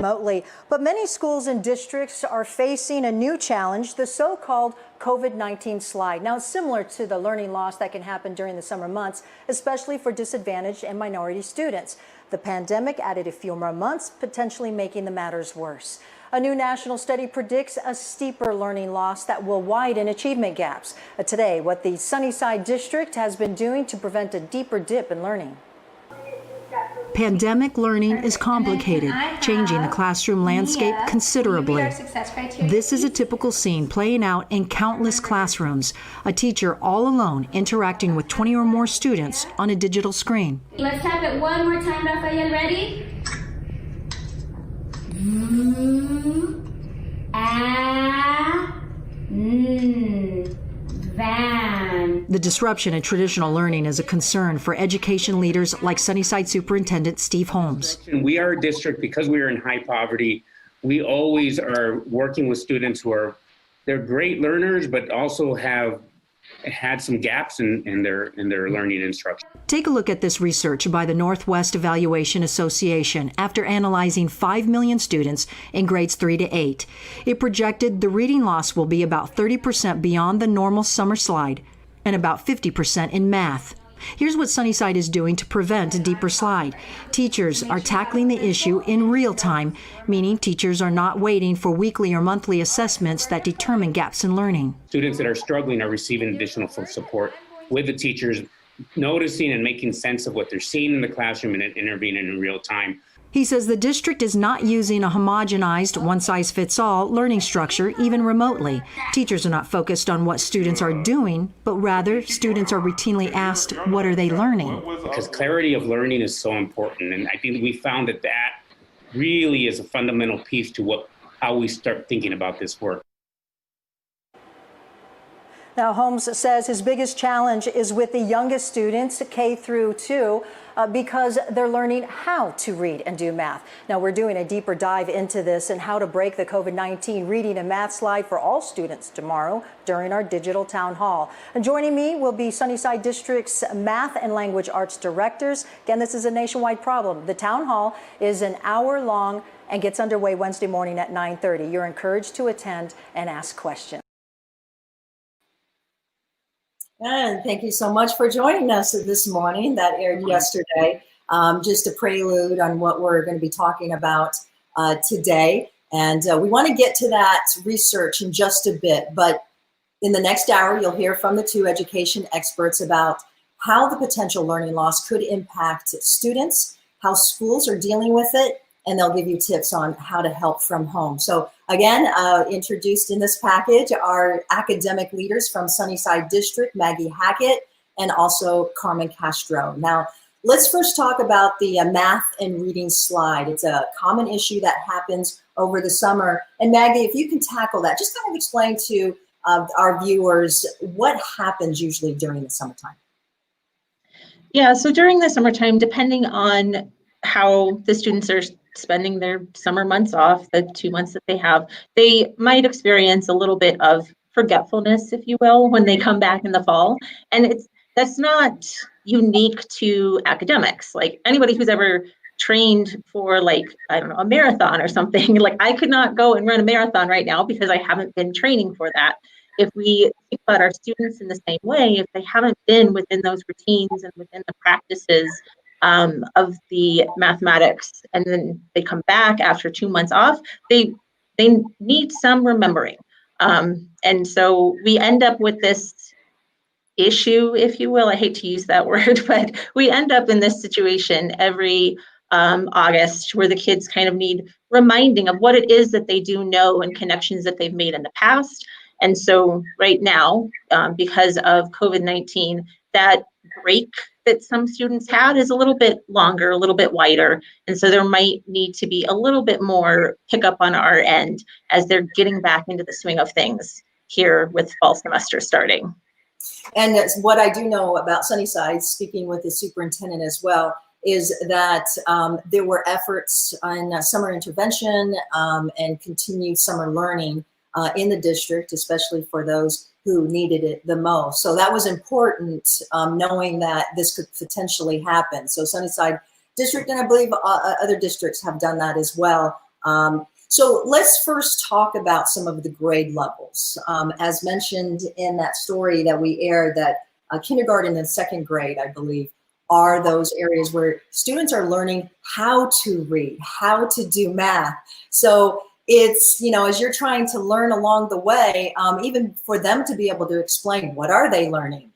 remotely. But many schools and districts are facing a new challenge, the so-called COVID-19 slide. Now, it's similar to the learning loss that can happen during the summer months, especially for disadvantaged and minority students. The pandemic added a few more months, potentially making the matters worse. A new national study predicts a steeper learning loss that will widen achievement gaps. Today, what the Sunnyside District has been doing to prevent a deeper dip in learning. Pandemic learning is complicated, changing the classroom landscape considerably. This is a typical scene playing out in countless classrooms. A teacher all alone interacting with 20 or more students on a digital screen. Let's tap it one more time, Raphael. Ready? Van. The disruption in traditional learning is a concern for education leaders like Sunnyside Superintendent Steve Holmes. We are a district, because we are in high poverty, we always are working with students they're great learners, but also have had some gaps in their learning instruction. Take a look at this research by the Northwest Evaluation Association after analyzing 5 million students in grades 3 to 8. It projected the reading loss will be about 30% beyond the normal summer slide and about 50% in math. Here's what Sunnyside is doing to prevent a deeper slide. Teachers are tackling the issue in real time, meaning teachers are not waiting for weekly or monthly assessments that determine gaps in learning. Students that are struggling are receiving additional support with the teachers, noticing and making sense of what they're seeing in the classroom and intervening in real time. He says the district is not using a homogenized, one-size-fits-all learning structure, even remotely. Teachers are not focused on what students are doing, but rather students are routinely asked, what are they learning? Because clarity of learning is so important, and I think we found that really is a fundamental piece to how we start thinking about this work. Now, Holmes says his biggest challenge is with the youngest students, K through 2, because they're learning how to read and do math. Now, we're doing a deeper dive into this and how to break the COVID-19 reading and math slide for all students tomorrow during our digital town hall. And joining me will be Sunnyside District's Math and Language Arts directors. Again, this is a nationwide problem. The town hall is an hour long and gets underway Wednesday morning at 9:30. You're encouraged to attend and ask questions. And thank you so much for joining us this morning. That aired yesterday. Just a prelude on what we're going to be talking about today. And we want to get to that research in just a bit. But in the next hour, you'll hear from the two education experts about how the potential learning loss could impact students, how schools are dealing with it, and they'll give you tips on how to help from home. So again, introduced in this package are academic leaders from Sunnyside District, Maggie Hackett, and also Carmen Castro. Now, let's first talk about the math and reading slide. It's a common issue that happens over the summer. And Maggie, if you can tackle that, just kind of explain to our viewers what happens usually during the summertime. Yeah, so during the summertime, depending on how the students are spending their summer months off, the 2 months that they might experience a little bit of forgetfulness, if you will, when they come back in the fall. And that's not unique to academics. Like anybody who's ever trained for a marathon or something, like I could not go and run a marathon right now because I haven't been training for that. If we think about our students in the same way, if they haven't been within those routines and within the practices of the mathematics, and then they come back after 2 months off, they need some remembering. And so we end up with this issue, if you will. I hate to use that word, but we end up in this situation every August where the kids kind of need reminding of what it is that they do know and connections that they've made in the past. And so right now, because of COVID-19, that break that some students had is a little bit longer, a little bit wider. And so there might need to be a little bit more pickup on our end as they're getting back into the swing of things here with fall semester starting. And what I do know about Sunnyside, speaking with the superintendent as well, is that there were efforts on summer intervention and continued summer learning in the district, especially for those who needed it the most. So that was important, knowing that this could potentially happen. So Sunnyside District, and I believe other districts have done that as well. So let's first talk about some of the grade levels. As mentioned in that story that we aired, that kindergarten and second grade, I believe, are those areas where students are learning how to read, how to do math. So it's, you know, as you're trying to learn along the way, even for them to be able to explain what are they learning,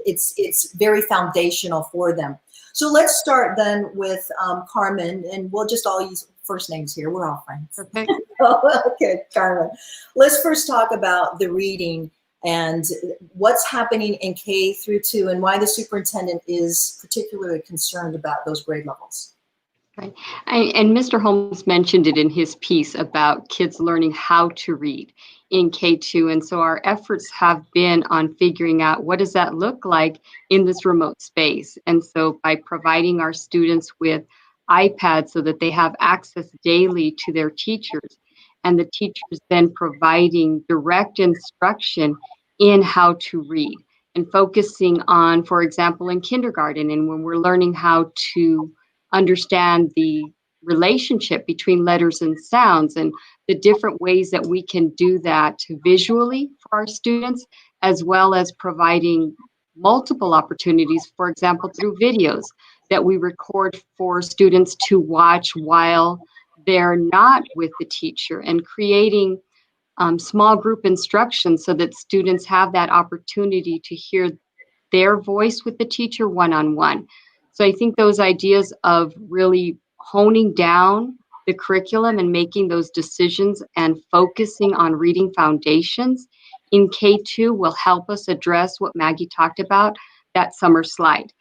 it's very foundational for them. So let's start then with Carmen, and we'll just all use first names here. We're all friends. Okay. Okay, Carmen. Let's first talk about the reading and what's happening in K through 2 and why the superintendent is particularly concerned about those grade levels. Right. And Mr. Holmes mentioned it in his piece about kids learning how to read in K2. And so our efforts have been on figuring out what does that look like in this remote space. And so by providing our students with iPads so that they have access daily to their teachers, and the teachers then providing direct instruction in how to read and focusing on, for example, in kindergarten, and when we're learning how to understand the relationship between letters and sounds and the different ways that we can do that visually for our students, as well as providing multiple opportunities, for example, through videos that we record for students to watch while they're not with the teacher, and creating small group instruction so that students have that opportunity to hear their voice with the teacher one-on-one. So I think those ideas of really honing down the curriculum and making those decisions and focusing on reading foundations in K2 will help us address what Maggie talked about, that summer slide.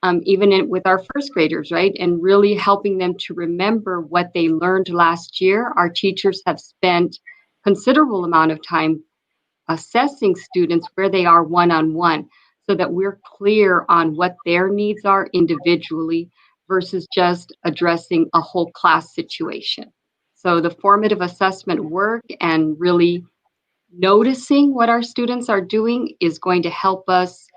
With our first graders, right? And really helping them to remember what they learned last year. Our teachers have spent considerable amount of time assessing students where they are one-on-one, so that we're clear on what their needs are individually versus just addressing a whole class situation. So the formative assessment work and really noticing what our students are doing is going to help us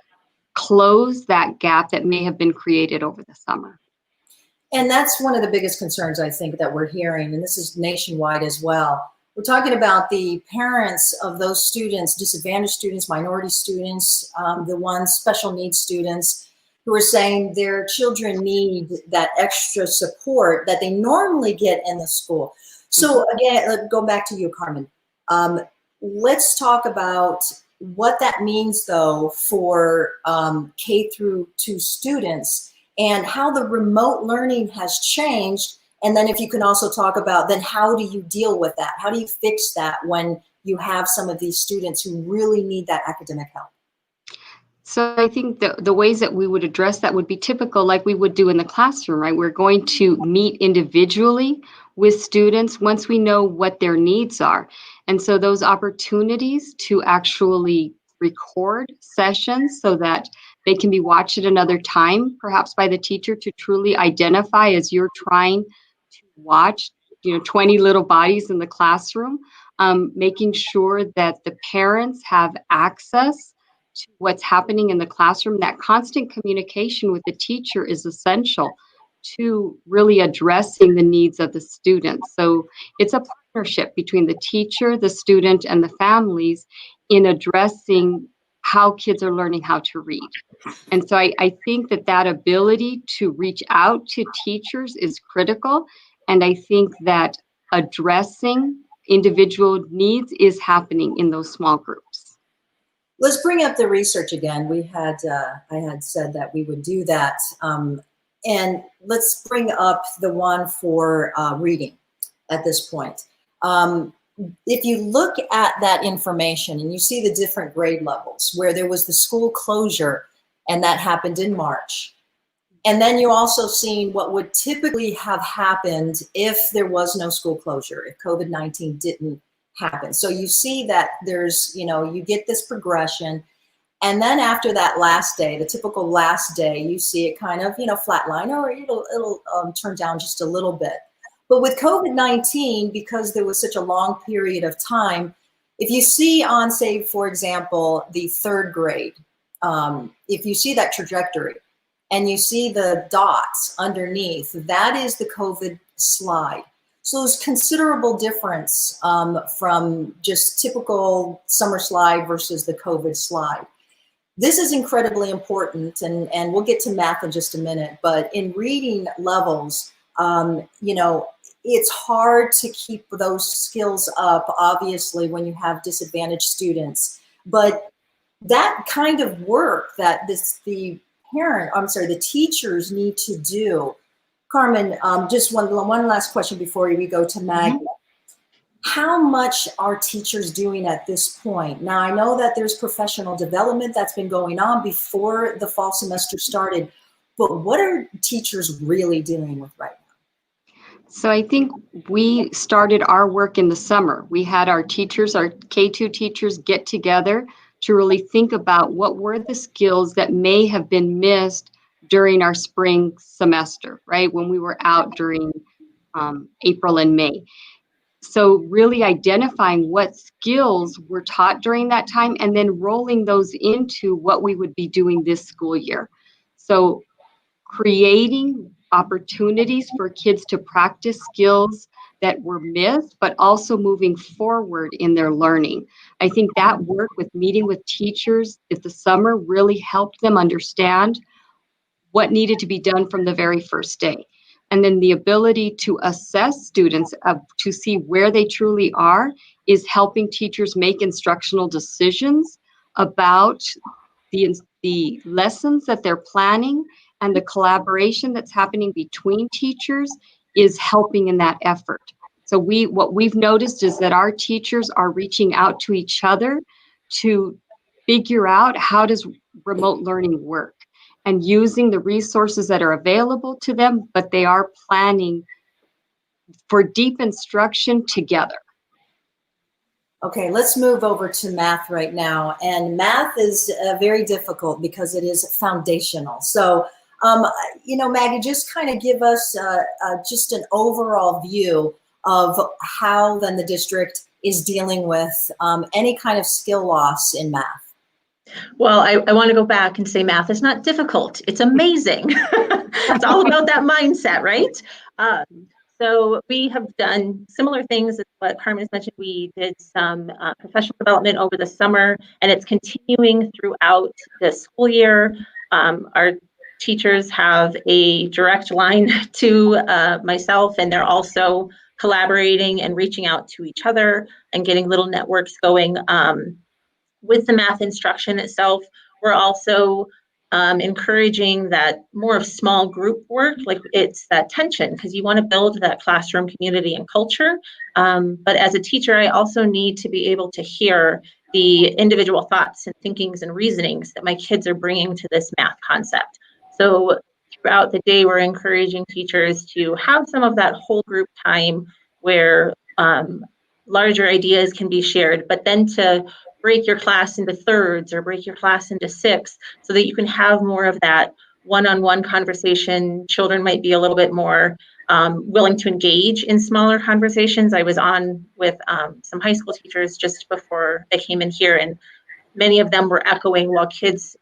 close that gap that may have been created over the summer. And that's one of the biggest concerns I think that we're hearing, and this is nationwide as well. We're talking about the parents of those students, disadvantaged students, minority students, the ones special needs students, who are saying their children need that extra support that they normally get in the school. So again, let's go back to you, Carmen. Let's talk about what that means though for K through 2 students and how the remote learning has changed. And then if you can also talk about then how do you deal with that? How do you fix that when you have some of these students who really need that academic help? So I think the ways that we would address that would be typical like we would do in the classroom, right? We're going to meet individually with students once we know what their needs are. And so those opportunities to actually record sessions so that they can be watched at another time, perhaps by the teacher, to truly identify as you're trying to watch, 20 little bodies in the classroom, making sure that the parents have access to what's happening in the classroom. That constant communication with the teacher is essential to really addressing the needs of the students. So it's a partnership between the teacher, the student, and the families in addressing how kids are learning how to read. And so I think that ability to reach out to teachers is critical. And I think that addressing individual needs is happening in those small groups. Let's bring up the research again. I had said that we would do that. And let's bring up the one for reading at this point. If you look at that information and you see the different grade levels where there was the school closure and that happened in March, and then you also seen what would typically have happened if there was no school closure, if COVID-19 didn't happen. So you see that there's, you get this progression. And then after that last day, the typical last day, you see it kind of, flatline, or it'll turn down just a little bit. But with COVID-19, because there was such a long period of time, if you see on, say, for example, the third grade, if you see that trajectory and you see the dots underneath, that is the COVID slide. So there's considerable difference from just typical summer slide versus the COVID slide. This is incredibly important, and we'll get to math in just a minute, but in reading levels, you know, it's hard to keep those skills up, obviously, when you have disadvantaged students. But that kind of work that the teachers need to do. Carmen, just one last question before we go to Maggie. How much are teachers doing at this point? Now, I know that there's professional development that's been going on before the fall semester started, but what are teachers really dealing with right now? So I think we started our work in the summer. We had our teachers, our K2 teachers, get together to really think about what were the skills that may have been missed during our spring semester, right? When we were out during April and May. So really identifying what skills were taught during that time and then rolling those into what we would be doing this school year. So creating opportunities for kids to practice skills that were missed, but also moving forward in their learning. I think that work with meeting with teachers at the summer really helped them understand what needed to be done from the very first day. And then the ability to assess students to see where they truly are is helping teachers make instructional decisions about the lessons that they're planning, and the collaboration that's happening between teachers is helping in that effort. So what we've noticed is that our teachers are reaching out to each other to figure out how does remote learning work, and using the resources that are available to them, but they are planning for deep instruction together. Okay, let's move over to math right now. And math is very difficult because it is foundational. So, you know, Maggie, just kind of give us just an overall view of how then the district is dealing with any kind of skill loss in math. Well, I want to go back and say math is not difficult. It's amazing. It's all about that mindset, right? So we have done similar things as what Carmen has mentioned. We did some professional development over the summer, and it's continuing throughout the school year. Our teachers have a direct line to myself, and they're also collaborating and reaching out to each other and getting little networks going. With the math instruction itself, we're also encouraging that more of small group work, like it's that tension, because you want to build that classroom community and culture. But as a teacher, I also need to be able to hear the individual thoughts and thinkings and reasonings that my kids are bringing to this math concept. So throughout the day, we're encouraging teachers to have some of that whole group time where larger ideas can be shared, but then to break your class into thirds or break your class into six so that you can have more of that one-on-one conversation. Children might be a little bit more willing to engage in smaller conversations. I was on with some high school teachers just before they came in here, and many of them were echoing while kids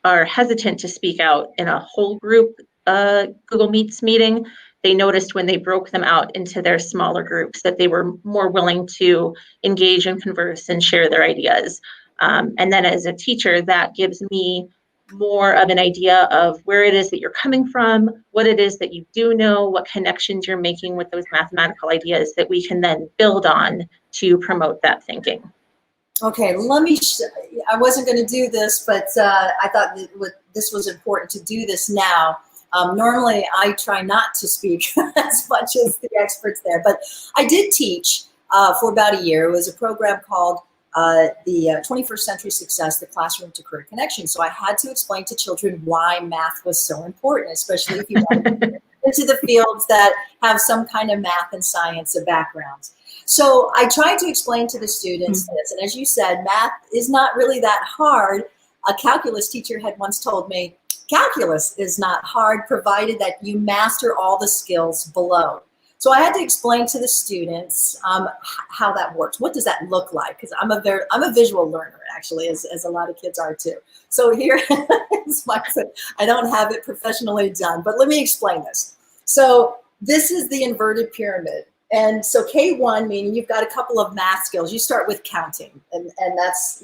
are hesitant to speak out in a whole group Google Meets meeting. They noticed when they broke them out into their smaller groups that they were more willing to engage and converse and share their ideas. And then as a teacher, that gives me more of an idea of where it is that you're coming from, what it is that you do know, what connections you're making with those mathematical ideas that we can then build on to promote that thinking. Okay, I wasn't going to do this, but I thought that this was important to do this now. Normally, I try not to speak as much as the experts there, but I did teach for about a year. It was a program called the 21st Century Success, the Classroom to Career Connection. So I had to explain to children why math was so important, especially if you want to get into the fields that have some kind of math and science backgrounds. So I tried to explain to the students this, and as you said, math is not really that hard. A calculus teacher had once told me, calculus is not hard provided that you master all the skills below. So I had to explain to the students how that works. What does that look like? Because I'm a visual learner, actually, as a lot of kids are too. So here is my, I don't have it professionally done, but let me explain this. So this is the inverted pyramid. And so K1, meaning you've got a couple of math skills. You start with counting, and that's,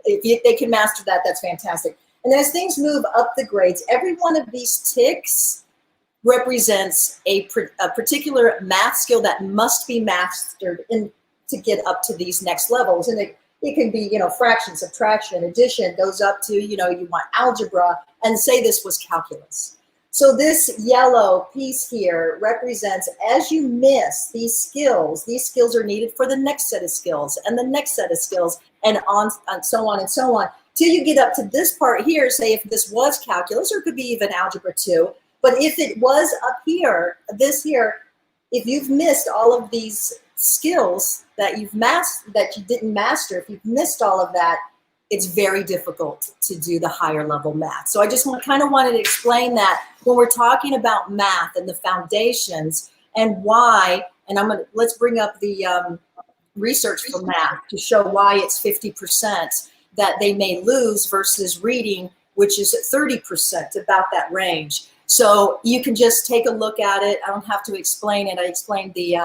if they can master that, that's fantastic. And as things move up the grades, every one of these ticks represents a particular math skill that must be mastered to get up to these next levels. And it can be, fraction, subtraction, addition, goes up to, you want algebra, and say this was calculus. So this yellow piece here represents, as you miss these skills are needed for the next set of skills and the next set of skills, and so on and so on, till you get up to this part here. Say if this was calculus, or it could be even algebra 2, but if it was up here, this here, if you've missed all of these skills that you didn't master, if you've missed all of that, it's very difficult to do the higher level math. So I just kind of wanted to explain that when we're talking about math and the foundations and why, and let's bring up the research for math to show why it's 50% that they may lose versus reading, which is 30%, about that range. So you can just take a look at it. I don't have to explain it. I explained the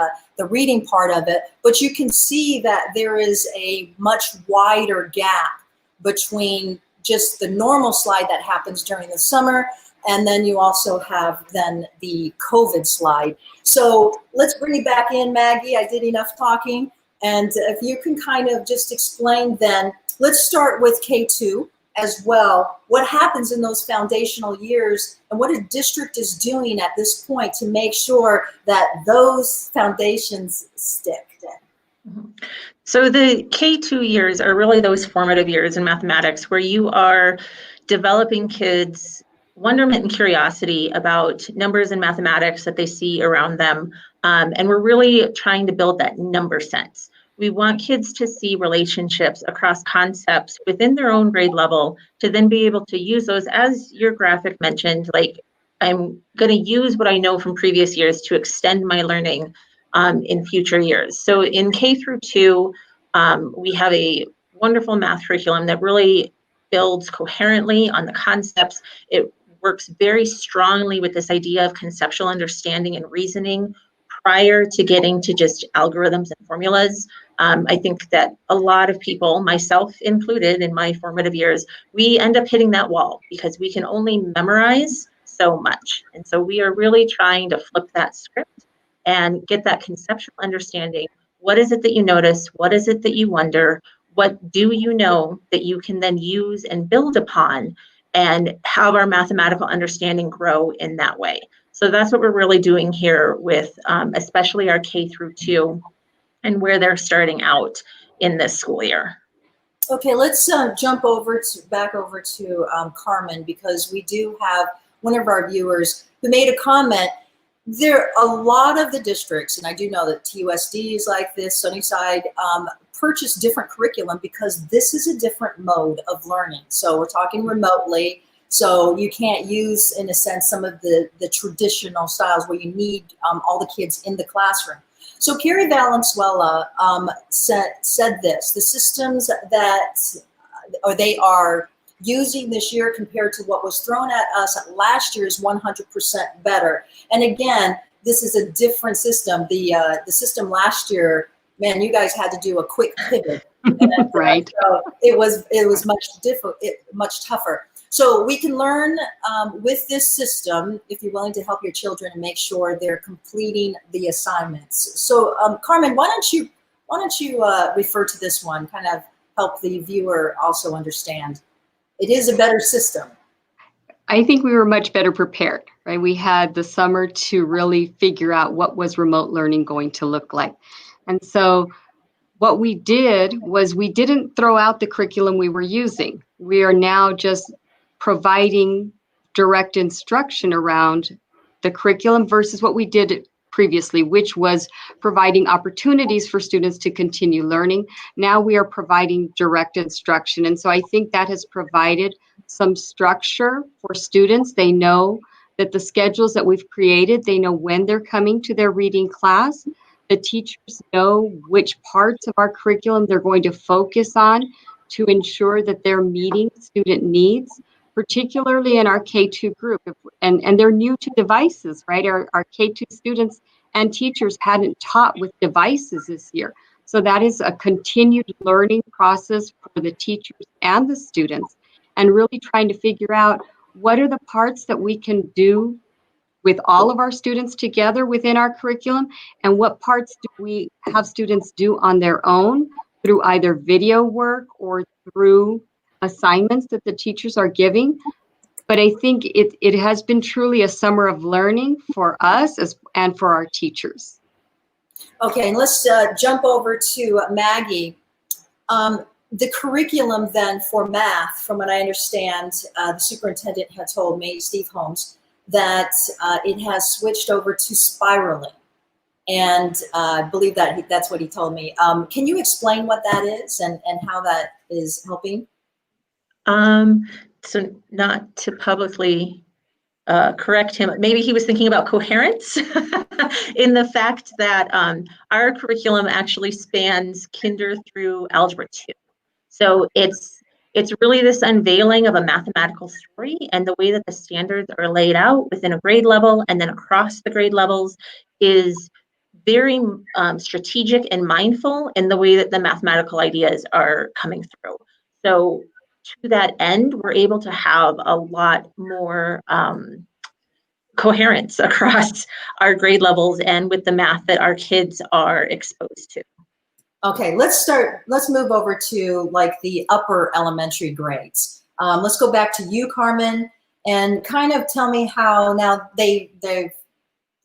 reading part of it, but you can see that there is a much wider gap between just the normal slide that happens during the summer, and then you also have then the COVID slide. So let's bring you back in, Maggie. I did enough talking. And if you can kind of just explain then, let's start with K2 as well. What happens in those foundational years, and what a district is doing at this point to make sure that those foundations stick? So the K2 years are really those formative years in mathematics where you are developing kids' wonderment and curiosity about numbers and mathematics that they see around them. And we're really trying to build that number sense. We want kids to see relationships across concepts within their own grade level to then be able to use those, as your graphic mentioned, like I'm going to use what I know from previous years to extend my learning in future years. So in K through 2, we have a wonderful math curriculum that really builds coherently on the concepts. It works very strongly with this idea of conceptual understanding and reasoning prior to getting to just algorithms and formulas. I think that a lot of people, myself included in my formative years, we end up hitting that wall because we can only memorize so much. And so we are really trying to flip that script and get that conceptual understanding. What is it that you notice? What is it that you wonder? What do you know that you can then use and build upon, and have our mathematical understanding grow in that way? So that's what we're really doing here with especially our K through 2 and where they're starting out in this school year. Okay, let's jump back over to Carmen, because we do have one of our viewers who made a comment. There are a lot of the districts, and I do know that TUSD is like this, Sunnyside, purchase different curriculum because this is a different mode of learning. So we're talking remotely, so you can't use, in a sense, some of the traditional styles where you need all the kids in the classroom. So Carrie Valenzuela said this: the systems they are using this year compared to what was thrown at us last year is 100% better. And again, this is a different system. The system last year, man, you guys had to do a quick pivot. And, right. So it was much tougher. So we can learn with this system if you're willing to help your children and make sure they're completing the assignments. So Carmen, why don't you refer to this one, kind of help the viewer also understand. It is a better system. I think we were much better prepared, right? We had the summer to really figure out what was remote learning going to look like. And so what we did was we didn't throw out the curriculum we were using. We are now just providing direct instruction around the curriculum versus what we did previously, which was providing opportunities for students to continue learning. Now we are providing direct instruction. And so I think that has provided some structure for students. They know that the schedules that we've created, they know when they're coming to their reading class. The teachers know which parts of our curriculum they're going to focus on to ensure that they're meeting student needs, particularly in our K2 group. And they're new to devices, right? Our K2 students and teachers hadn't taught with devices this year. So that is a continued learning process for the teachers and the students, and really trying to figure out what are the parts that we can do with all of our students together within our curriculum, and what parts do we have students do on their own through either video work or through assignments that the teachers are giving. But I think it has been truly a summer of learning for us and for our teachers. Okay, and let's jump over to Maggie. The curriculum then for math, from what I understand, the superintendent had told me, Steve Holmes, that it has switched over to spiraling. And I believe that that's what he told me. Can you explain what that is and how that is helping? So not to publicly correct him, maybe he was thinking about coherence in the fact that our curriculum actually spans kinder through algebra 2. So it's really this unveiling of a mathematical story, and the way that the standards are laid out within a grade level and then across the grade levels is very strategic and mindful in the way that the mathematical ideas are coming through. So to that end, we're able to have a lot more coherence across our grade levels and with the math that our kids are exposed to. Okay, let's move over to like the upper elementary grades. Let's go back to you, Carmen, and kind of tell me how now they've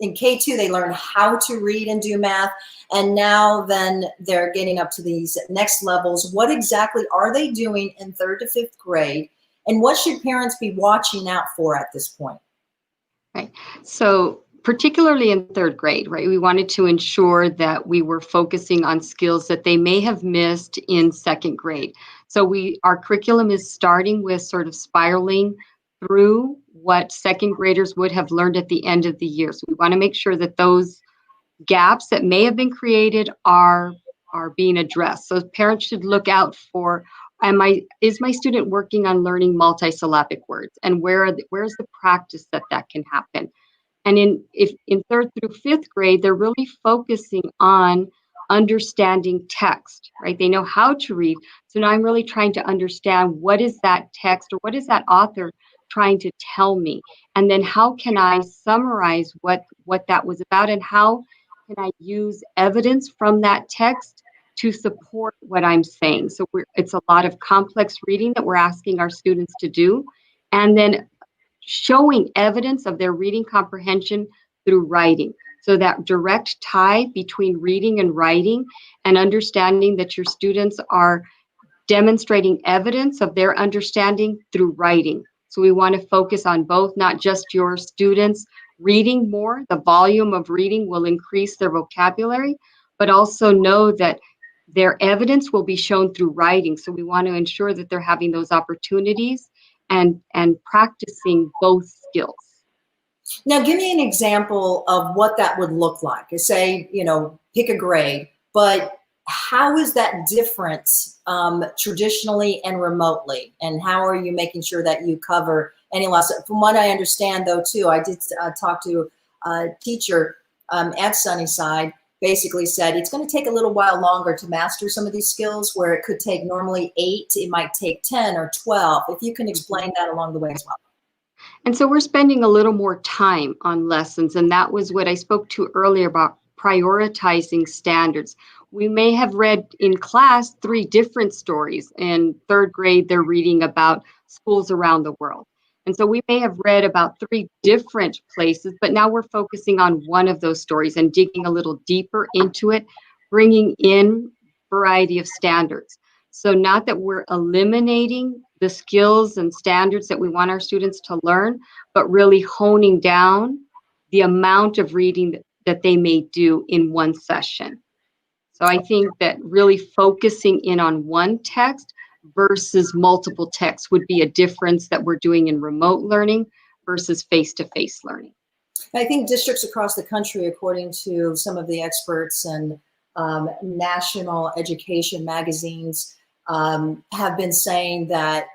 in K2, they learn how to read and do math, and now then they're getting up to these next levels. What exactly are they doing in 3rd to 5th grade, and what should parents be watching out for at this point? Right. So particularly in 3rd grade, right, we wanted to ensure that we were focusing on skills that they may have missed in 2nd grade. So our curriculum is starting with sort of spiraling through what 2nd graders would have learned at the end of the year. So we want to make sure that those gaps that may have been created are being addressed. So parents should look out for, is my student working on learning multisyllabic words, and where's the practice that can happen? And in 3rd through 5th grade, they're really focusing on understanding text, right? They know how to read. So now I'm really trying to understand, what is that text or what is that author trying to tell me? And then how can I summarize what that was about, and how can I use evidence from that text to support what I'm saying? So it's a lot of complex reading that we're asking our students to do, and then showing evidence of their reading comprehension through writing. So that direct tie between reading and writing, and understanding that your students are demonstrating evidence of their understanding through writing. So we want to focus on both, not just your students reading more, the volume of reading will increase their vocabulary, but also know that their evidence will be shown through writing. So we want to ensure that they're having those opportunities and practicing both skills. Now, give me an example of what that would look like. Say, pick a grade, but how is that different traditionally and remotely? And how are you making sure that you cover any loss? From what I understand, though, too, I did talk to a teacher at Sunnyside, basically said it's going to take a little while longer to master some of these skills, where it could take normally 8, it might take 10 or 12. If you can explain that along the way as well. And so we're spending a little more time on lessons, and that was what I spoke to earlier about prioritizing standards. We may have read in class 3 different stories. In 3rd grade, they're reading about schools around the world. And so we may have read about 3 different places, but now we're focusing on one of those stories and digging a little deeper into it, bringing in variety of standards. So not that we're eliminating the skills and standards that we want our students to learn, but really honing down the amount of reading that they may do in one session. So I think that really focusing in on one text versus multiple texts would be a difference that we're doing in remote learning versus face-to-face learning. I think districts across the country, according to some of the experts and national education magazines, have been saying that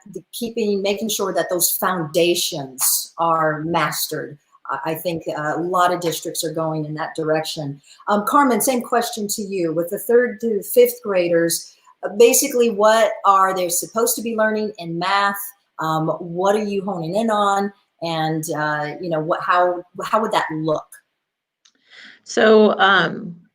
making sure that those foundations are mastered I think a lot of districts are going in that direction. Carmen, same question to you. With the 3rd to 5th graders, basically what are they supposed to be learning in math? What are you honing in on? And how would that look? So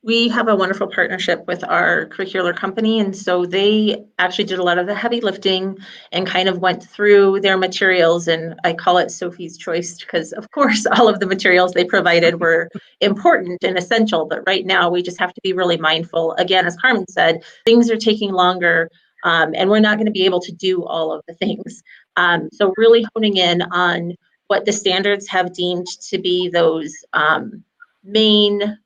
we have a wonderful partnership with our curricular company, and so they actually did a lot of the heavy lifting and kind of went through their materials, and I call it Sophie's choice because of course all of the materials they provided were important and essential, but right now we just have to be really mindful. Again, as Carmen said, things are taking longer, and we're not going to be able to do all of the things. So really honing in on what the standards have deemed to be those main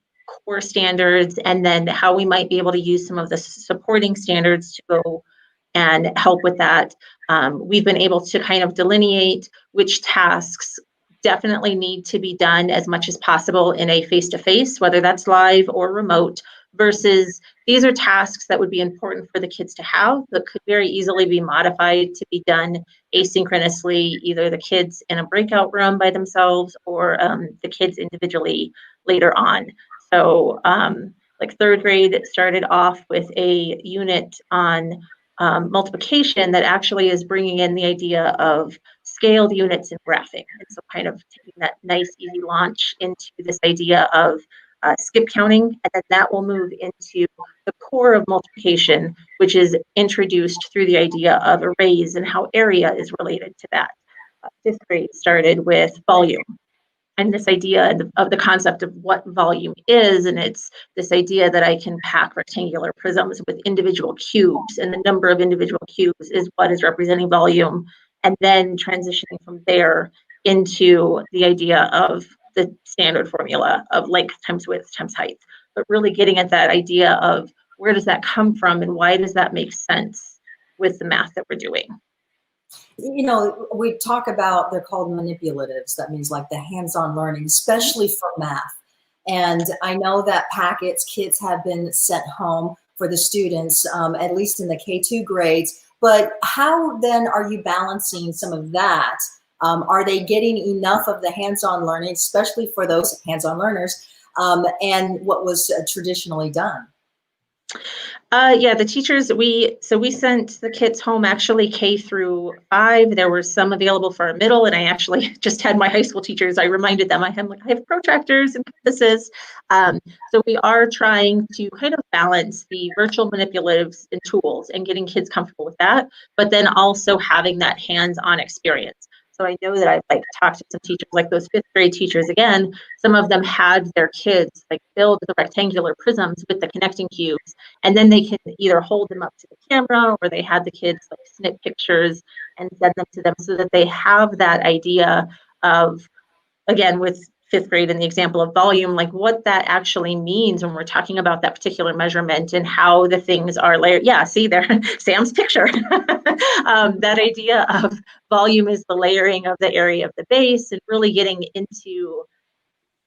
core standards, and then how we might be able to use some of the supporting standards to go and help with that. We've been able to kind of delineate which tasks definitely need to be done as much as possible in a face-to-face, whether that's live or remote, versus these are tasks that would be important for the kids to have, but could very easily be modified to be done asynchronously, either the kids in a breakout room by themselves or the kids individually later on. So like 3rd grade started off with a unit on multiplication that actually is bringing in the idea of scaled units and graphing. And so kind of taking that nice easy launch into this idea of skip counting, and then that will move into the core of multiplication, which is introduced through the idea of arrays and how area is related to that. 5th grade started with volume, and this idea of the concept of what volume is, and it's this idea that I can pack rectangular prisms with individual cubes, and the number of individual cubes is what is representing volume, and then transitioning from there into the idea of the standard formula of length times width times height, but really getting at that idea of where does that come from and why does that make sense with the math that we're doing. We talk about, they're called manipulatives. That means like the hands-on learning, especially for math. And I know that packets, kits have been sent home for the students, at least in the K2 grades. But how then are you balancing some of that? Are they getting enough of the hands-on learning, especially for those hands-on learners, and what was traditionally done? Yeah, the teachers, we sent the kits home actually K through 5. There were some available for our middle, and I actually just had my high school teachers, I reminded them, I have protractors and compasses. So we are trying to kind of balance the virtual manipulatives and tools and getting kids comfortable with that, but then also having that hands-on experience. So I know that I've talked to some teachers, like those 5th grade teachers, again, some of them had their kids build the rectangular prisms with the connecting cubes, and then they can either hold them up to the camera, or they had the kids snip pictures and send them to them, so that they have that idea of, again, with 5th grade and the example of volume, what that actually means when we're talking about that particular measurement and how the things are layered. Yeah, see there, Sam's picture. That idea of volume is the layering of the area of the base, and really getting into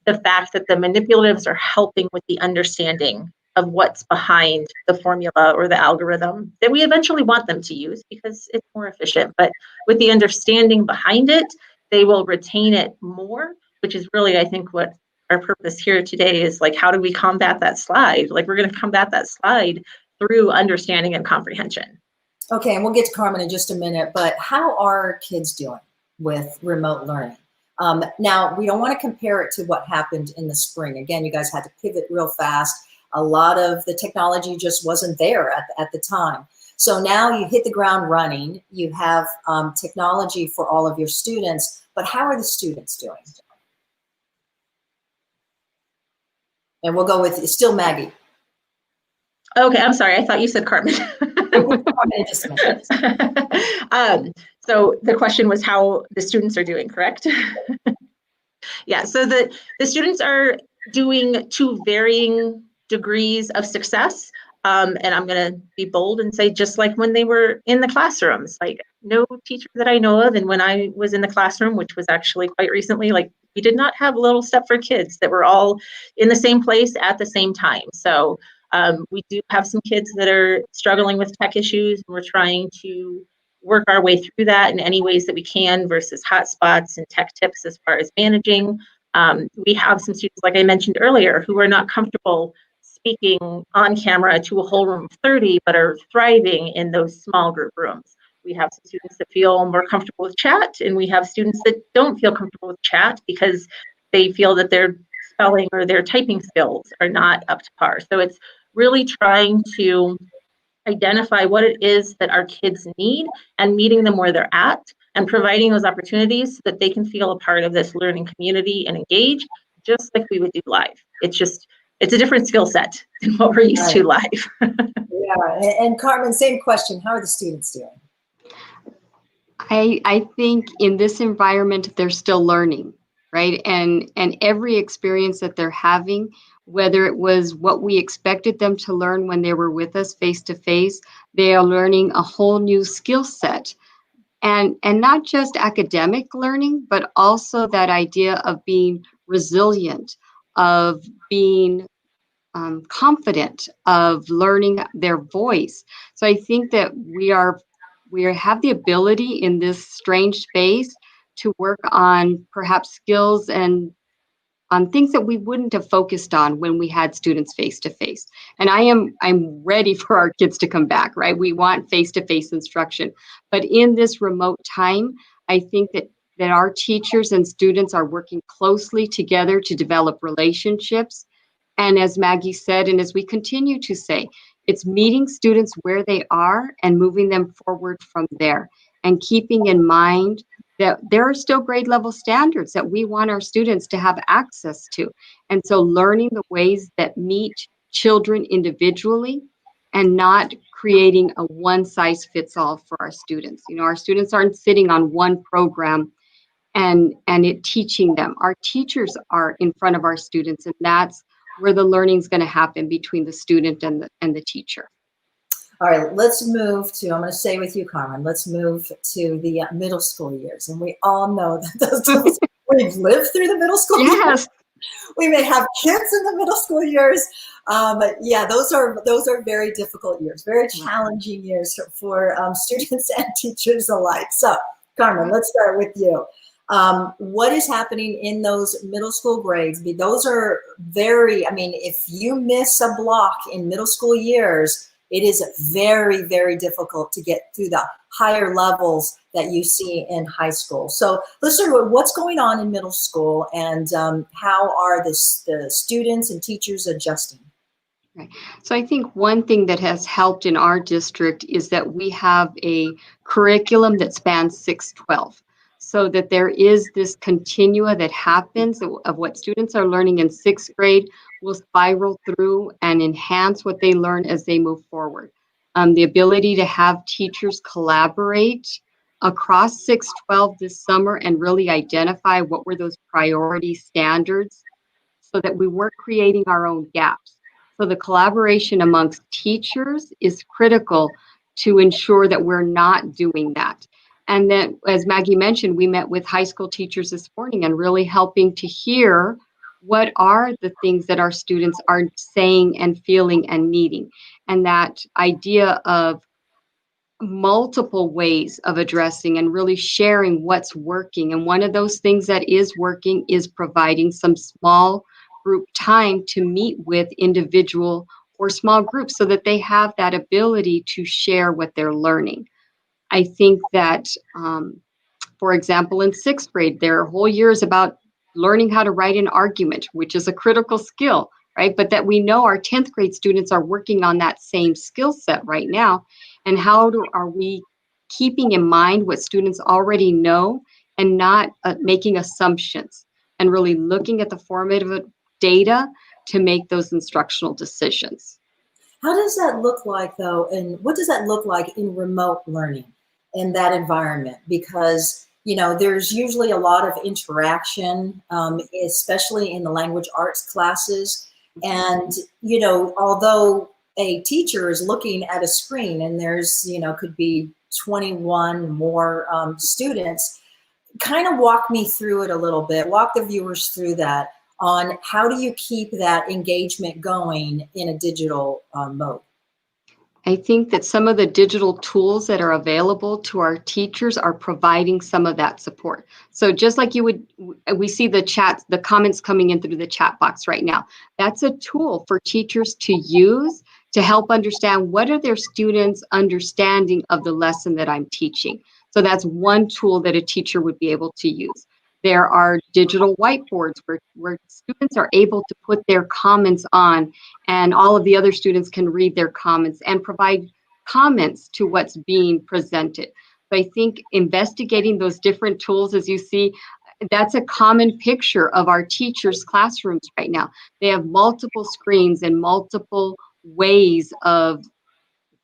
the fact that the manipulatives are helping with the understanding of what's behind the formula or the algorithm that we eventually want them to use because it's more efficient. But with the understanding behind it, they will retain it more, which is really, I think, what our purpose here today is. How do we combat that slide? We're going to combat that slide through understanding and comprehension. Okay, and we'll get to Carmen in just a minute, but how are kids doing with remote learning? Now, we don't want to compare it to what happened in the spring. Again, you guys had to pivot real fast. A lot of the technology just wasn't there at the time. So now you hit the ground running. You have technology for all of your students, but how are the students doing? And we'll go with still Maggie. Okay, I'm sorry. I thought you said Carmen. So the question was how the students are doing, correct? Yeah, so the students are doing to varying degrees of success. And I'm going to be bold and say, just like when they were in the classrooms, no teacher that I know of, and when I was in the classroom, which was actually quite recently, we did not have a little step for kids that were all in the same place at the same time. So we do have some kids that are struggling with tech issues, and we're trying to work our way through that in any ways that we can versus hotspots and tech tips as far as managing. We have some students, like I mentioned earlier, who are not comfortable speaking on camera to a whole room of 30, but are thriving in those small group rooms. We have some students that feel more comfortable with chat, and we have students that don't feel comfortable with chat because they feel that their spelling or their typing skills are not up to par. So it's really trying to identify what it is that our kids need and meeting them where they're at and providing those opportunities so that they can feel a part of this learning community and engage just like we would do live. It's a different skill set than what we're used to live. Yeah, and Carmen, same question. How are the students doing? I think in this environment, they're still learning, right? And every experience that they're having, whether it was what we expected them to learn when they were with us face to face, they are learning a whole new skill set. And not just academic learning, but also that idea of being resilient, of being confident, of learning their voice. So I think that we have the ability in this strange space to work on perhaps skills and on things that we wouldn't have focused on when we had students face to face. And I'm ready for our kids to come back, right? We want face to face instruction. But in this remote time, I think that our teachers and students are working closely together to develop relationships. And as Maggie said, and as we continue to say, it's meeting students where they are and moving them forward from there, and keeping in mind that there are still grade level standards that we want our students to have access to. And so learning the ways that meet children individually and not creating a one size fits all for our students. You know, our students aren't sitting on one program and it teaching them. Our teachers are in front of our students, and that's where the learning is going to happen between the student and the teacher. All right, let's move to, I'm going to stay with you, Carmen. Let's move to the middle school years. And we all know that we've lived through the middle school years. We may have kids in the middle school years. But yeah, those are very difficult years, very challenging years for students and teachers alike. So, Carmen, let's start with you. What is happening in those middle school grades? Those are if you miss a block in middle school years, it is very, very difficult to get through the higher levels that you see in high school. So let's start with what's going on in middle school, and how are the students and teachers adjusting? Right. So I think one thing that has helped in our district is that we have a curriculum that spans 6-12. So that there is this continua that happens of what students are learning in sixth grade will spiral through and enhance what they learn as they move forward. The ability to have teachers collaborate across 6-12 this summer and really identify what were those priority standards so that we weren't creating our own gaps. So the collaboration amongst teachers is critical to ensure that we're not doing that. And then, as Maggie mentioned, we met with high school teachers this morning and really helping to hear what are the things that our students are saying and feeling and needing. And that idea of multiple ways of addressing and really sharing what's working. And one of those things that is working is providing some small group time to meet with individual or small groups so that they have that ability to share what they're learning. I think that, for example, in sixth grade, their whole year is about learning how to write an argument, which is a critical skill, right? But that we know our 10th grade students are working on that same skill set right now. And how are we keeping in mind what students already know and not making assumptions, and really looking at the formative data to make those instructional decisions? How does that look like, though, and what does that look like in remote learning in that environment? Because, you know, there's usually a lot of interaction, especially in the language arts classes. And, you know, although a teacher is looking at a screen and there's, you know, could be 21 more students, kind of walk me through it a little bit, walk the viewers through that, on how do you keep that engagement going in a digital mode? I think that some of the digital tools that are available to our teachers are providing some of that support. So just like we see the chats, the comments coming in through the chat box right now. That's a tool for teachers to use to help understand what are their students' understanding of the lesson that I'm teaching. So that's one tool that a teacher would be able to use. There are digital whiteboards where students are able to put their comments on, and all of the other students can read their comments and provide comments to what's being presented. So I think investigating those different tools, as you see, that's a common picture of our teachers' classrooms right now. They have multiple screens and multiple ways of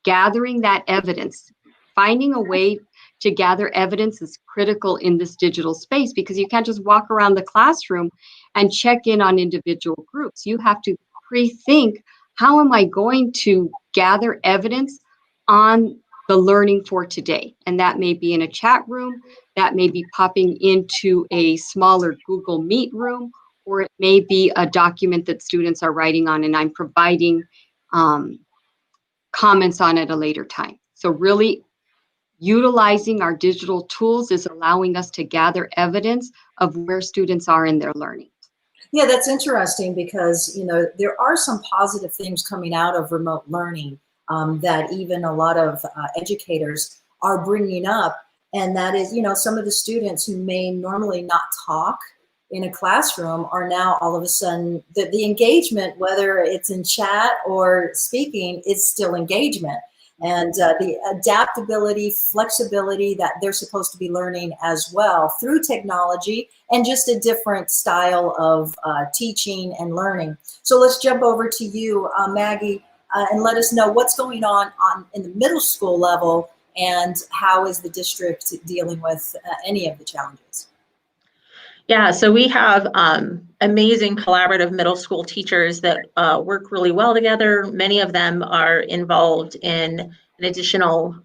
gathering that evidence. Finding a way to gather evidence is critical in this digital space, because you can't just walk around the classroom and check in on individual groups. You have to pre-think, how am I going to gather evidence on the learning for today? And that may be in a chat room, that may be popping into a smaller Google Meet room, or it may be a document that students are writing on and I'm providing comments on at a later time. So really utilizing our digital tools is allowing us to gather evidence of where students are in their learning. Yeah, that's interesting because, there are some positive things coming out of remote learning that even a lot of educators are bringing up. And that is, some of the students who may normally not talk in a classroom are now all of a sudden, the engagement, whether it's in chat or speaking, is still engagement. And the adaptability, flexibility that they're supposed to be learning as well through technology and just a different style of teaching and learning. So let's jump over to you, Maggie, and let us know what's going on in the middle school level and how is the district dealing with any of the challenges? Yeah, so we have amazing collaborative middle school teachers that work really well together. Many of them are involved in an additional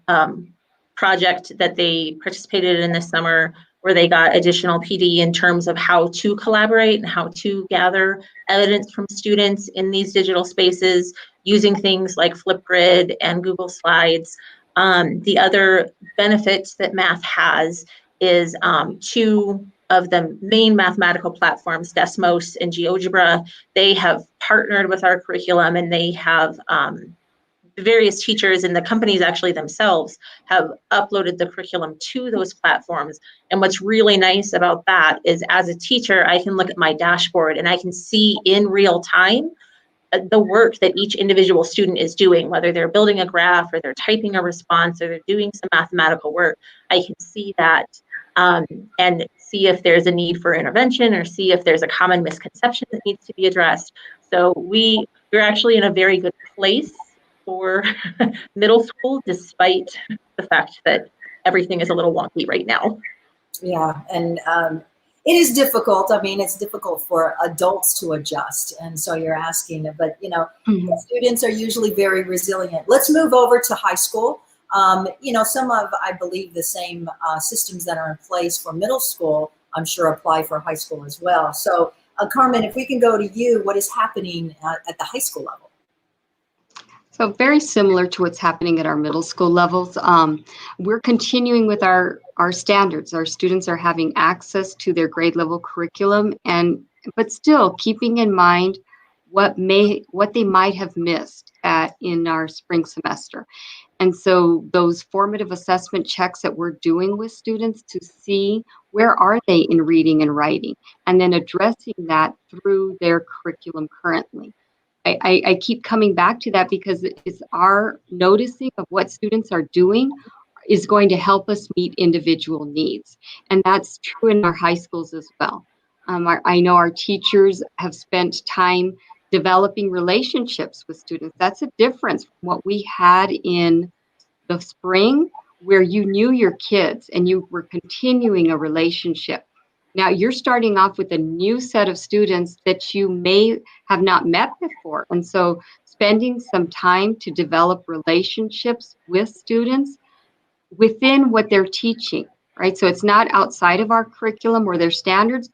project that they participated in this summer, where they got additional PD in terms of how to collaborate and how to gather evidence from students in these digital spaces using things like Flipgrid and Google Slides. The other benefits that math has is two of the main mathematical platforms, Desmos and GeoGebra, they have partnered with our curriculum, and they have various teachers and the companies actually themselves have uploaded the curriculum to those platforms. And what's really nice about that is, as a teacher, I can look at my dashboard and I can see in real time the work that each individual student is doing, whether they're building a graph or they're typing a response or they're doing some mathematical work. I can see that and see if there's a need for intervention or see if there's a common misconception that needs to be addressed. So we're actually in a very good place for middle school, despite the fact that everything is a little wonky right now. Yeah, and it is difficult. I mean, it's difficult for adults to adjust. And so you're asking, but students are usually very resilient. Let's move over to high school. Some of, I believe, the same systems that are in place for middle school, I'm sure apply for high school as well. So Carmen, if we can go to you, what is happening at the high school level? So very similar to what's happening at our middle school levels. We're continuing with our standards. Our students are having access to their grade level curriculum, but still keeping in mind what they might have missed in our spring semester. And so those formative assessment checks that we're doing with students to see where are they in reading and writing, and then addressing that through their curriculum currently. I keep coming back to that because it's our noticing of what students are doing is going to help us meet individual needs. And that's true in our high schools as well. I know our teachers have spent time developing relationships with students. That's a difference from what we had in the spring, where you knew your kids and you were continuing a relationship. Now you're starting off with a new set of students that you may have not met before. And so spending some time to develop relationships with students within what they're teaching, right? So it's not outside of our curriculum or their standards,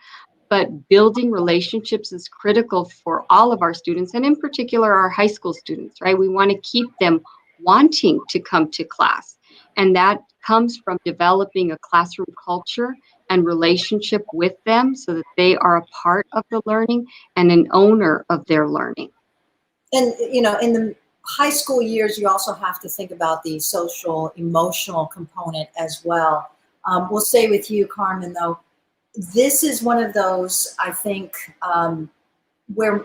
but building relationships is critical for all of our students, and in particular our high school students, right? We want to keep them wanting to come to class. And that comes from developing a classroom culture and relationship with them so that they are a part of the learning and an owner of their learning. And, you know, in the high school years, you also have to think about the social, emotional component as well. We'll stay with you, Carmen, though. This is one of those, I think, where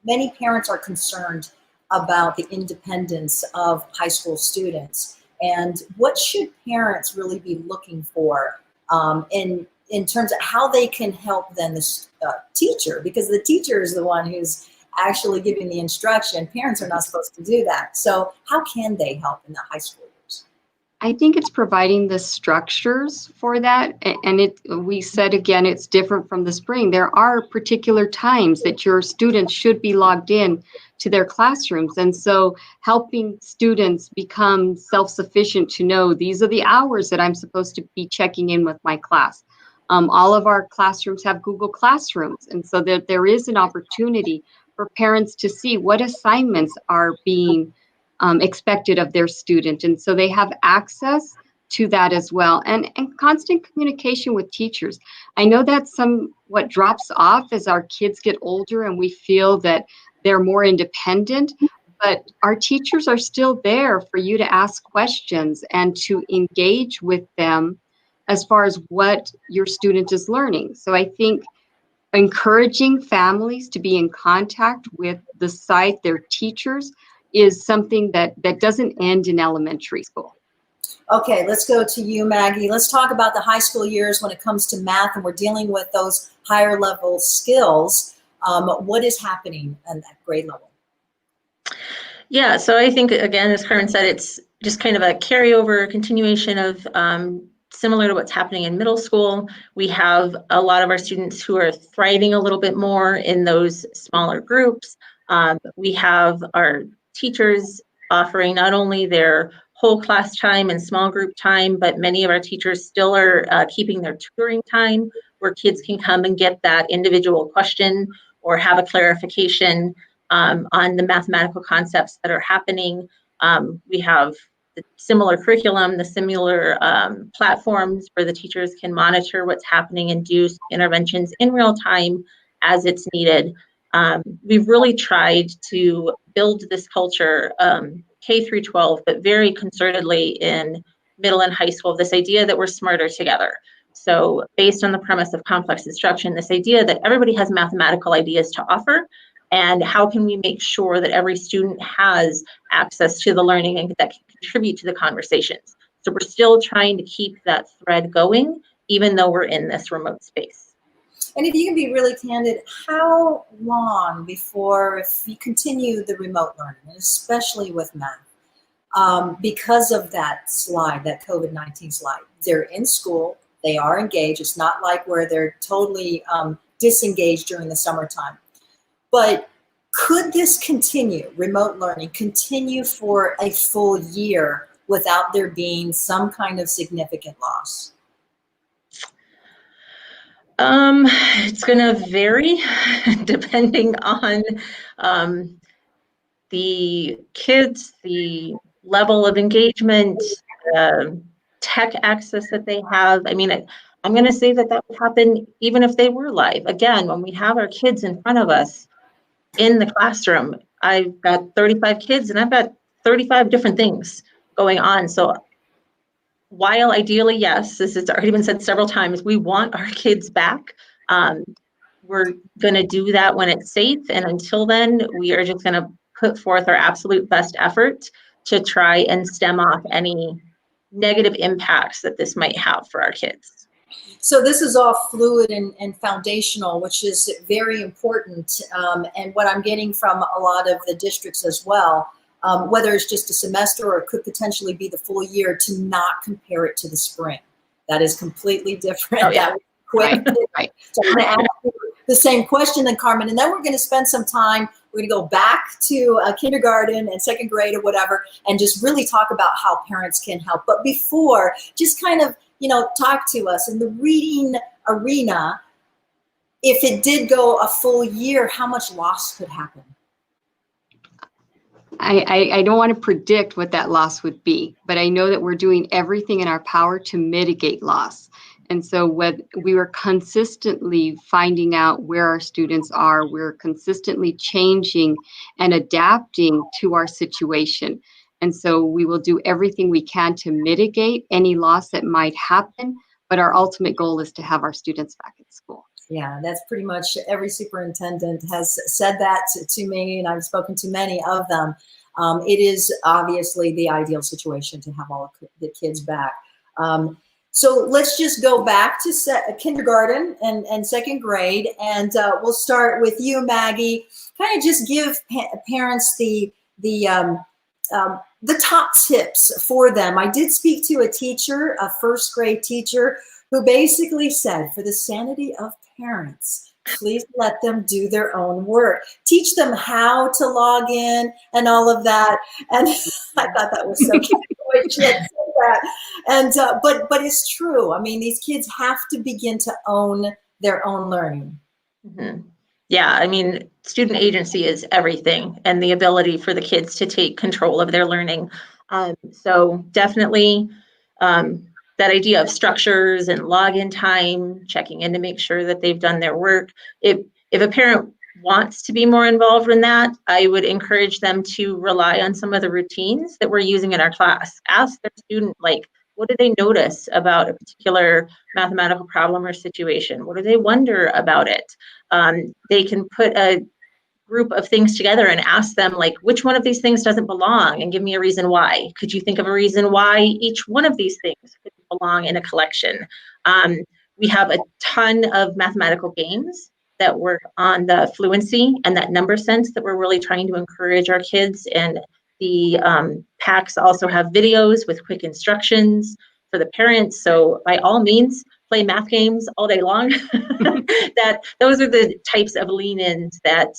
many parents are concerned about the independence of high school students. And what should parents really be looking for in terms of how they can help then the teacher? Because the teacher is the one who's actually giving the instruction. Parents are not supposed to do that. So how can they help in the high school years? I think it's providing the structures for that. And we said again, it's different from the spring. There are particular times that your students should be logged in to their classrooms. And so helping students become self-sufficient to know these are the hours that I'm supposed to be checking in with my class. All of our classrooms have Google Classrooms. And so there is an opportunity for parents to see what assignments are being expected of their student. And so they have access to that as well. And constant communication with teachers. I know that somewhat drops off as our kids get older and we feel that they're more independent, but our teachers are still there for you to ask questions and to engage with them as far as what your student is learning. So I think encouraging families to be in contact with the site, their teachers, is something that doesn't end in elementary school. Okay, let's go to you, Maggie. Let's talk about the high school years when it comes to math, and we're dealing with those higher level skills. What is happening at that grade level? Yeah, so I think, again, as Carmen said, it's just kind of a carryover, continuation of similar to what's happening in middle school. We have a lot of our students who are thriving a little bit more in those smaller groups. We have our teachers offering not only their whole class time and small group time, but many of our teachers still are keeping their tutoring time where kids can come and get that individual question or have a clarification on the mathematical concepts that are happening. We have the similar curriculum, the similar platforms where the teachers can monitor what's happening and do interventions in real time as it's needed. We've really tried to build this culture K through 12, but very concertedly in middle and high school, this idea that we're smarter together. So based on the premise of complex instruction, this idea that everybody has mathematical ideas to offer, and how can we make sure that every student has access to the learning and that can contribute to the conversations. So we're still trying to keep that thread going, even though we're in this remote space. And if you can be really candid, how long before, if you continue the remote learning, and especially with math, because of that slide, that COVID-19 slide, they're in school, they are engaged. It's not like where they're totally disengaged during the summertime. But could this continue, remote learning, continue for a full year without there being some kind of significant loss? It's going to vary depending on the kids, the level of engagement, tech access that they have. I mean, I'm going to say that would happen even if they were live. Again, when we have our kids in front of us in the classroom, I've got 35 kids and I've got 35 different things going on. So while ideally, yes, this has already been said several times, we want our kids back. We're going to do that when it's safe. And until then, we are just going to put forth our absolute best effort to try and stem off any negative impacts that this might have for our kids. So this is all fluid and foundational, which is very important. And what I'm getting from a lot of the districts as well, whether it's just a semester or it could potentially be the full year, to not compare it to the spring. That is completely different. Oh, yeah. That was quick. Right. So I'm going to ask you the same question then, Carmen, and then we're going to spend some time, we're going to go back to kindergarten and second grade or whatever, and just really talk about how parents can help. But before, just kind of, talk to us in the reading arena. If it did go a full year, how much loss could happen? I don't want to predict what that loss would be, but I know that we're doing everything in our power to mitigate loss. And so we were consistently finding out where our students are, we're consistently changing and adapting to our situation. And so we will do everything we can to mitigate any loss that might happen, but our ultimate goal is to have our students back at school. Yeah, that's pretty much every superintendent has said that to me, and I've spoken to many of them. It is obviously the ideal situation to have all the kids back. So let's just go back to kindergarten and second grade, and we'll start with you, Maggie. Kind of just give parents the top tips for them. I did speak to a teacher, a first grade teacher, who basically said, for the sanity of parents, please let them do their own work. Teach them how to log in and all of that. And I thought that was so cute. She had said that. And but it's true. I mean, these kids have to begin to own their own learning. Mm-hmm. Yeah, I mean, student agency is everything, and the ability for the kids to take control of their learning. So definitely that idea of structures and login time, checking in to make sure that they've done their work. If a parent wants to be more involved in that, I would encourage them to rely on some of the routines that we're using in our class. Ask their student, like, what do they notice about a particular mathematical problem or situation? What do they wonder about it? They can put a group of things together and ask them, like, which one of these things doesn't belong, and give me a reason why. Could you think of a reason why each one of these things could belong in a collection? We have a ton of mathematical games that work on the fluency and that number sense that we're really trying to encourage our kids. And the packs also have videos with quick instructions for the parents. So by all means, play math games all day long. Those are the types of lean-ins that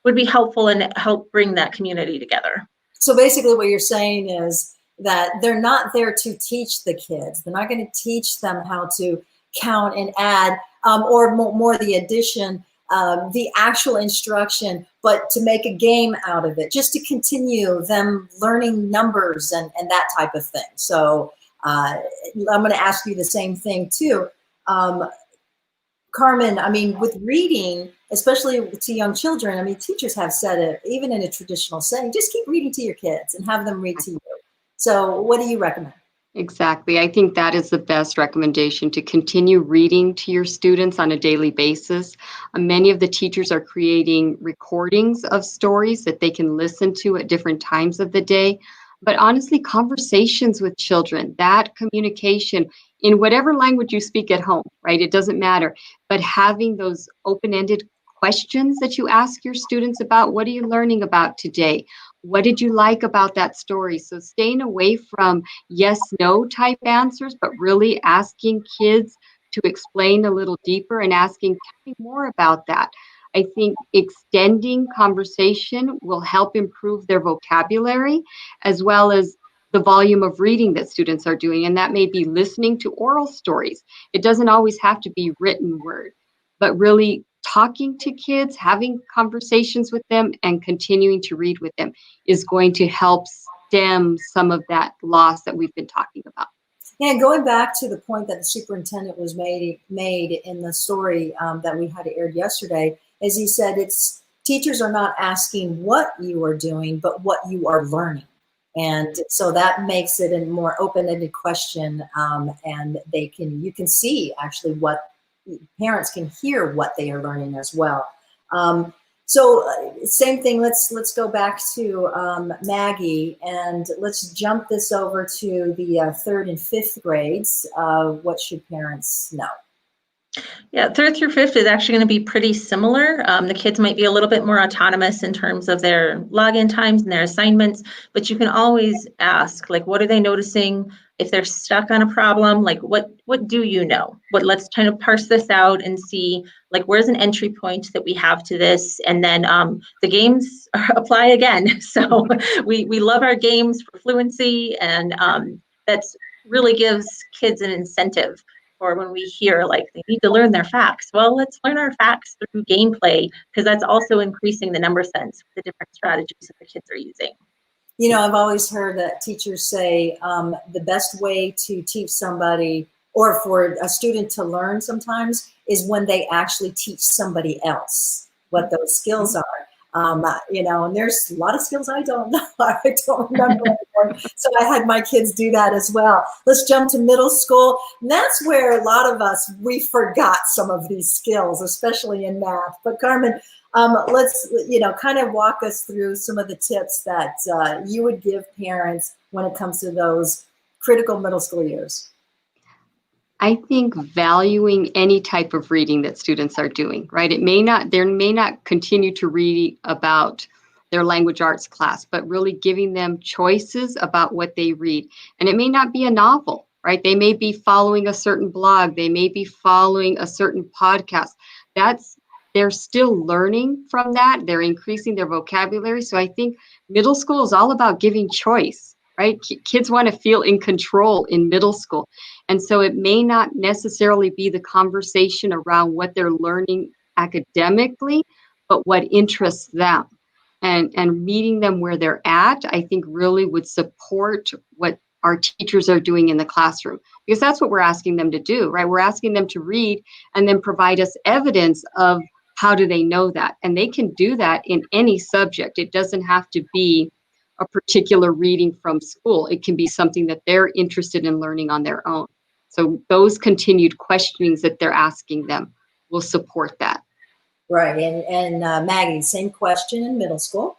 would be helpful and help bring that community together. So basically what you're saying is that they're not there to teach the kids. They're not going to teach them how to count and add, or more the addition, the actual instruction, but to make a game out of it, just to continue them learning numbers and that type of thing. So I'm going to ask you the same thing too. Carmen, I mean, with reading, especially to young children, I mean, teachers have said it, even in a traditional setting, just keep reading to your kids and have them read to you. So what do you recommend? Exactly. I think that is the best recommendation, to continue reading to your students on a daily basis. Many of the teachers are creating recordings of stories that they can listen to at different times of the day. But honestly, conversations with children, that communication in whatever language you speak at home, right? It doesn't matter. But having those open-ended questions that you ask your students about, what are you learning about today? What did you like about that story? So staying away from yes, no type answers, but really asking kids to explain a little deeper and asking, tell me more about that. I think extending conversation will help improve their vocabulary, as well as the volume of reading that students are doing. And that may be listening to oral stories. It doesn't always have to be written word, but really talking to kids, having conversations with them, and continuing to read with them is going to help stem some of that loss that we've been talking about. And going back to the point that the superintendent was made in the story that we had aired yesterday, as he said, it's teachers are not asking what you are doing, but what you are learning. And so that makes it a more open-ended question, and you can see actually what parents can hear what they are learning as well. So same thing, let's go back to Maggie, and let's jump this over to the third and fifth grades. What should parents know? Yeah, third through fifth is actually going to be pretty similar. The kids might be a little bit more autonomous in terms of their login times and their assignments, but you can always ask, like, what are they noticing? If they're stuck on a problem, like, what do you know? But let's kind of parse this out and see, like, where's an entry point that we have to this? And then the games apply again. So we love our games for fluency, and that's really gives kids an incentive or when we hear like they need to learn their facts. Well, let's learn our facts through gameplay, because that's also increasing the number sense with the different strategies that the kids are using. You know, I've always heard that teachers say the best way to teach somebody or for a student to learn sometimes is when they actually teach somebody else what those skills are. You know, and there's a lot of skills I don't know. I don't remember anymore. So I had my kids do that as well. Let's jump to middle school. And that's where a lot of us, we forgot some of these skills, especially in math. But Carmen, let's, you know, kind of walk us through some of the tips that you would give parents when it comes to those critical middle school years. I think valuing any type of reading that students are doing, right? They may not continue to read about their language arts class, but really giving them choices about what they read. And it may not be a novel, right? They may be following a certain blog. They may be following a certain podcast. They're still learning from that. They're increasing their vocabulary. So I think middle school is all about giving choice, right? Kids want to feel in control in middle school. And so it may not necessarily be the conversation around what they're learning academically, but what interests them. And meeting them where they're at, I think really would support what our teachers are doing in the classroom, because that's what we're asking them to do, right? We're asking them to read and then provide us evidence of how do they know that. And they can do that in any subject. It doesn't have to be a particular reading from school. It can be something that they're interested in learning on their own. So those continued questionings that they're asking them will support that. Right. And Maggie, same question in middle school.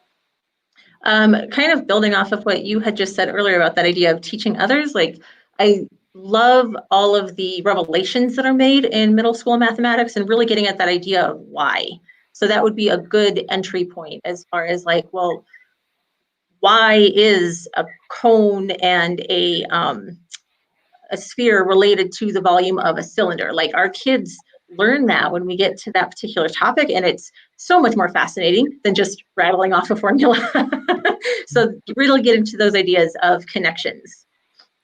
Kind of building off of what you had just said earlier about that idea of teaching others, like I love all of the revelations that are made in middle school mathematics and really getting at that idea of why. So that would be a good entry point as far as like, well, why is a cone and a sphere related to the volume of a cylinder? Like our kids learn that when we get to that particular topic, and it's so much more fascinating than just rattling off a formula. So really get into those ideas of connections.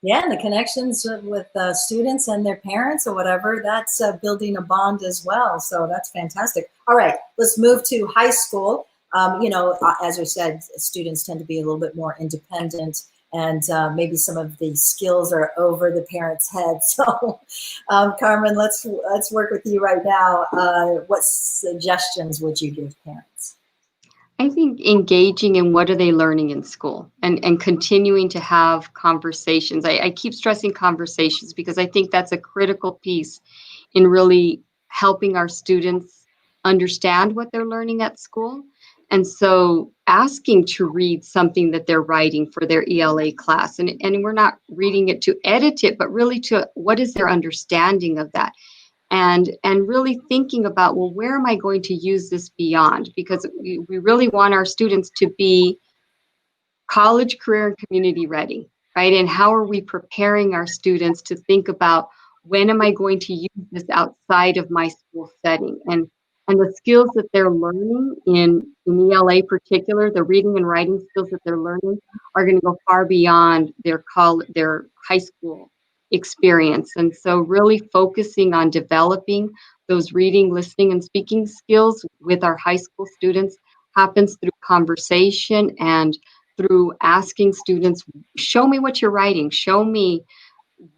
Yeah, and the connections with students and their parents or whatever, that's building a bond as well. So that's fantastic. All right, let's move to high school. You know, as we said, students tend to be a little bit more independent, and maybe some of the skills are over the parents' heads. So, Carmen, let's work with you right now. What suggestions would you give parents? I think engaging in what are they learning in school and continuing to have conversations. I keep stressing conversations because I think that's a critical piece in really helping our students understand what they're learning at school. And so asking to read something that they're writing for their ELA class, and we're not reading it to edit it, but really to what is their understanding of that? And really thinking about, well, where am I going to use this beyond? Because we really want our students to be college, career, and community ready, right? And how are we preparing our students to think about, when am I going to use this outside of my school setting? And the skills that they're learning in ELA particular, the reading and writing skills that they're learning are going to go far beyond their high school experience. And so really focusing on developing those reading, listening, and speaking skills with our high school students happens through conversation and through asking students, show me what you're writing, show me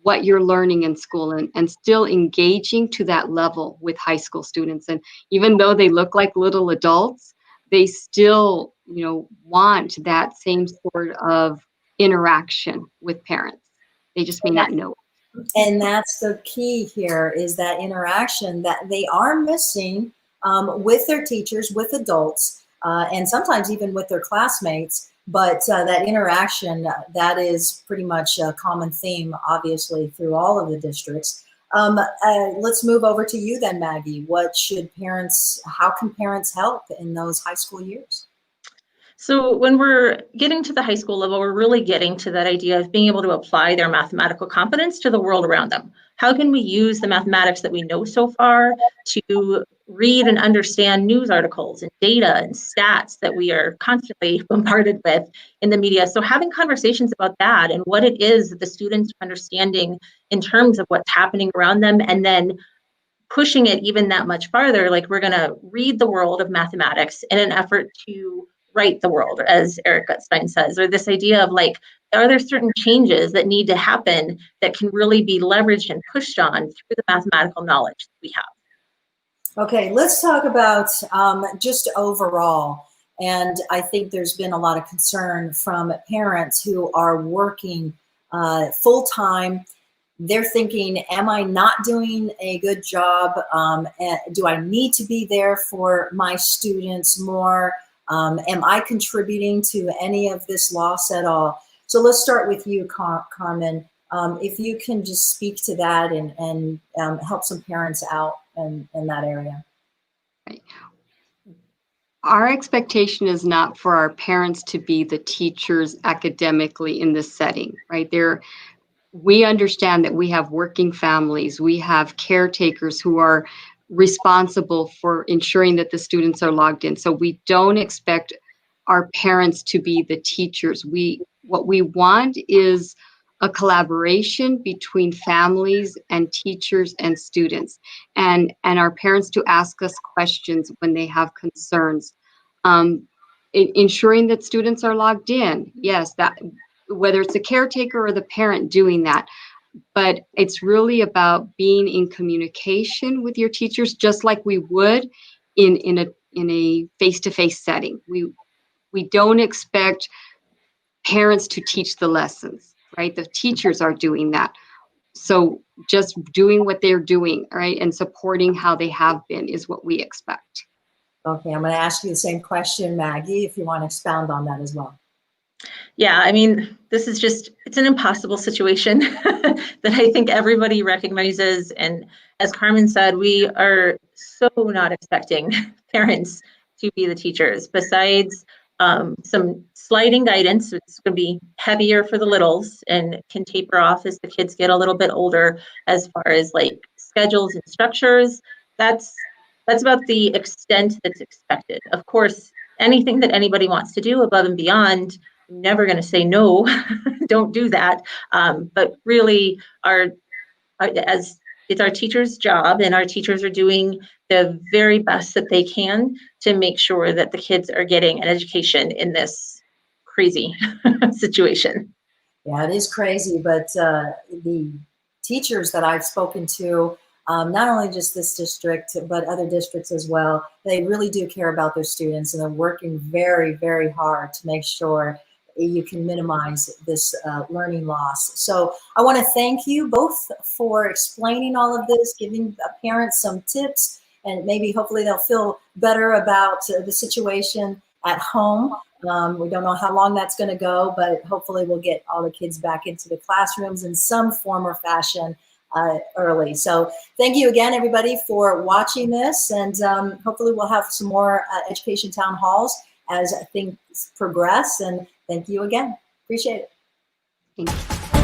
what you're learning in school, and still engaging to that level with high school students. And even though they look like little adults, they still, want that same sort of interaction with parents. They just may not know it. And that's the key here, is that interaction that they are missing with their teachers, with adults, and sometimes even with their classmates. But that interaction, that is pretty much a common theme, obviously, through all of the districts. Let's move over to you then, Maggie. How can parents help in those high school years? So when we're getting to the high school level, we're really getting to that idea of being able to apply their mathematical competence to the world around them. How can we use the mathematics that we know so far to read and understand news articles and data and stats that we are constantly bombarded with in the media. So having conversations about that and what it is that the students are understanding in terms of what's happening around them, and then pushing it even that much farther, like we're going to read the world of mathematics in an effort to write the world, as Eric Gutstein says, or this idea of like, are there certain changes that need to happen that can really be leveraged and pushed on through the mathematical knowledge that we have? Okay, let's talk about just overall. And I think there's been a lot of concern from parents who are working full-time. They're thinking, am I not doing a good job? Do I need to be there for my students more? Am I contributing to any of this loss at all? So let's start with you, Carmen. If you can just speak to that and help some parents out in that area. Right. Our expectation is not for our parents to be the teachers academically in this setting, right? We understand that we have working families, we have caretakers who are responsible for ensuring that the students are logged in. So we don't expect our parents to be the teachers. What we want is a collaboration between families and teachers and students, and our parents to ask us questions when they have concerns. Ensuring that students are logged in, yes, that whether it's a caretaker or the parent doing that, but it's really about being in communication with your teachers, just like we would in a face-to-face setting. We don't expect parents to teach the lessons, right? The teachers are doing that. So just doing what they're doing, right, and supporting how they have been is what we expect. Okay, I'm going to ask you the same question, Maggie, if you want to expound on that as well. Yeah, I mean, this is just, it's an impossible situation that I think everybody recognizes. And as Carmen said, we are so not expecting parents to be the teachers. Besides some sliding guidance, it's going to be heavier for the littles and can taper off as the kids get a little bit older as far as like schedules and structures. That's about the extent that's expected. Of course, anything that anybody wants to do above and beyond, I'm never going to say no, don't do that. But really, as it's our teachers' job, and our teachers are doing the very best that they can to make sure that the kids are getting an education in this crazy situation. Yeah, it is crazy, but the teachers that I've spoken to, not only just this district, but other districts as well, they really do care about their students, and they're working very, very hard to make sure you can minimize this learning loss. So I want to thank you both for explaining all of this, giving parents some tips, and maybe hopefully they'll feel better about the situation at home. We don't know how long that's going to go, but hopefully we'll get all the kids back into the classrooms in some form or fashion early. So thank you again, everybody, for watching this, and hopefully we'll have some more education town halls as things progress. And thank you again. Appreciate it. Thank you.